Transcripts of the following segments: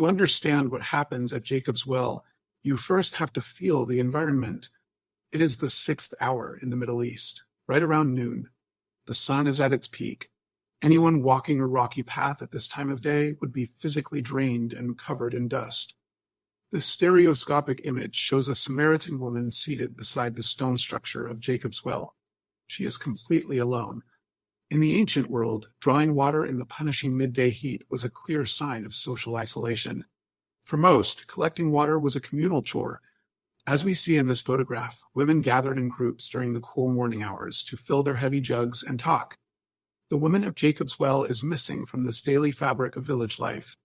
To understand what happens at Jacob's well, you first have to feel the environment. It is the 6th hour in the Middle East, right around noon. The sun is at its peak. Anyone walking a rocky path at this time of day would be physically drained and covered in dust. The stereoscopic image shows a Samaritan woman seated beside the stone structure of Jacob's well. She is completely alone. In the ancient world, drawing water in the punishing midday heat was a clear sign of social isolation. For most, collecting water was a communal chore. As we see in this photograph, women gathered in groups during the cool morning hours to fill their heavy jugs and talk. The woman of Jacob's well is missing from this daily fabric of village life.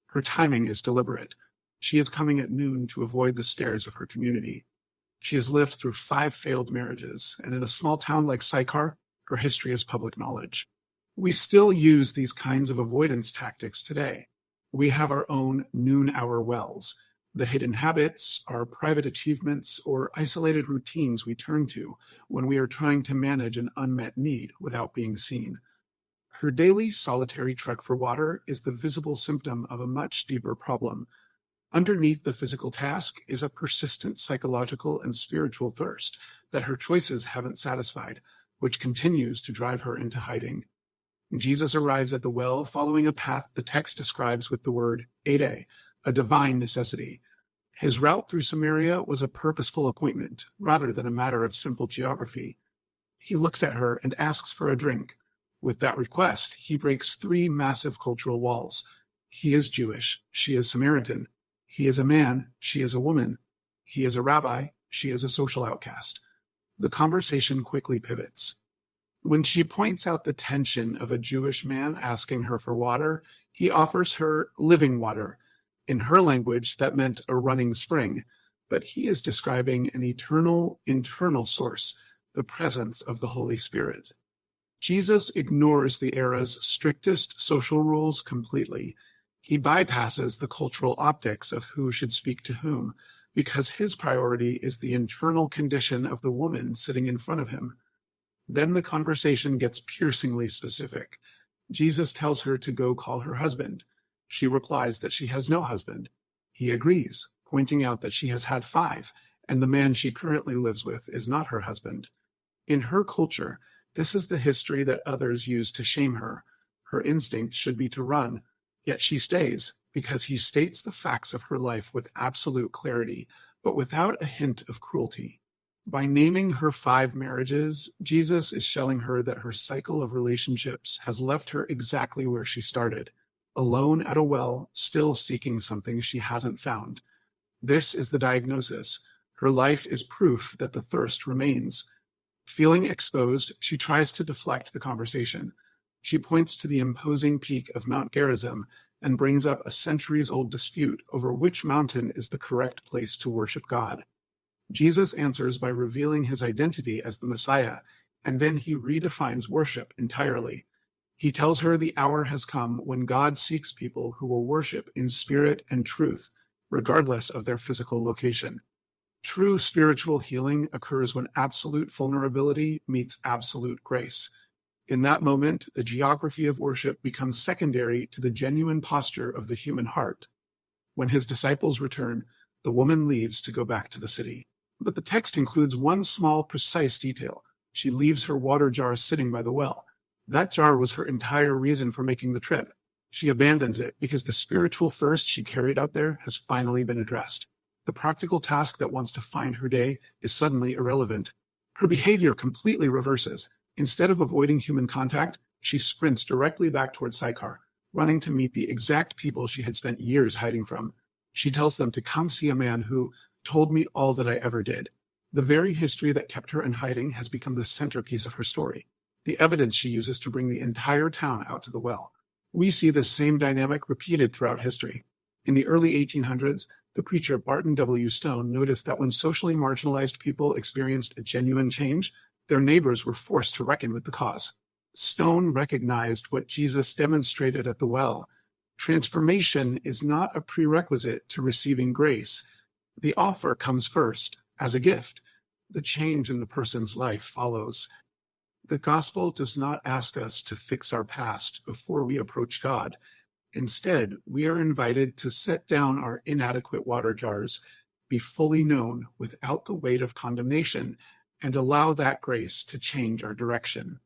Her timing is deliberate. She is coming at noon to avoid the stares of her community. She has lived through 5 failed marriages, and in a small town like Sychar, her history is public knowledge. We still use these kinds of avoidance tactics today. We have our own noon-hour wells, the hidden habits, our private achievements, or isolated routines we turn to when we are trying to manage an unmet need without being seen. Her daily solitary trek for water is the visible symptom of a much deeper problem. Underneath the physical task is a persistent psychological and spiritual thirst that her choices haven't satisfied, which continues to drive her into hiding. Jesus arrives at the well following a path the text describes with the word ede, a divine necessity. His route through Samaria was a purposeful appointment, rather than a matter of simple geography. He looks at her and asks for a drink. With that request, he breaks 3 massive cultural walls. He is Jewish, she is Samaritan. He is a man, she is a woman. He is a rabbi, she is a social outcast. The conversation quickly pivots. When she points out the tension of a Jewish man asking her for water, he offers her living water. In her language, that meant a running spring, but he is describing an eternal, internal source, the presence of the Holy Spirit. Jesus ignores the era's strictest social rules completely. He bypasses the cultural optics of who should speak to whom, because his priority is the internal condition of the woman sitting in front of him. Then the conversation gets piercingly specific. Jesus tells her to go call her husband. She replies that she has no husband. He agrees, pointing out that she has had 5, and the man she currently lives with is not her husband. In her culture, this is the history that others use to shame her. Her instinct should be to run, yet she stays, because he states the facts of her life with absolute clarity, but without a hint of cruelty. By naming her 5 marriages, Jesus is showing her that her cycle of relationships has left her exactly where she started, alone at a well, still seeking something she hasn't found. This is the diagnosis. Her life is proof that the thirst remains. Feeling exposed, she tries to deflect the conversation. She points to the imposing peak of Mount Gerizim and brings up a centuries-old dispute over which mountain is the correct place to worship God. Jesus answers by revealing his identity as the Messiah, and then he redefines worship entirely. He tells her the hour has come when God seeks people who will worship in spirit and truth, regardless of their physical location. True spiritual healing occurs when absolute vulnerability meets absolute grace. In that moment, the geography of worship becomes secondary to the genuine posture of the human heart. When his disciples return, the woman leaves to go back to the city. But the text includes one small, precise detail. She leaves her water jar sitting by the well. That jar was her entire reason for making the trip. She abandons it because the spiritual thirst she carried out there has finally been addressed. The practical task that wants to find her day is suddenly irrelevant. Her behavior completely reverses. Instead of avoiding human contact, she sprints directly back toward Sychar, running to meet the exact people she had spent years hiding from. She tells them to come see a man who told me all that I ever did. The very history that kept her in hiding has become the centerpiece of her story, the evidence she uses to bring the entire town out to the well. We see this same dynamic repeated throughout history. In the early 1800s, the preacher Barton W. Stone noticed that when socially marginalized people experienced a genuine change, their neighbors were forced to reckon with the cause. Stone recognized what Jesus demonstrated at the well. Transformation is not a prerequisite to receiving grace. The offer comes first, as a gift. The change in the person's life follows. The gospel does not ask us to fix our past before we approach God. Instead, we are invited to set down our inadequate water jars, be fully known without the weight of condemnation, and allow that grace to change our direction.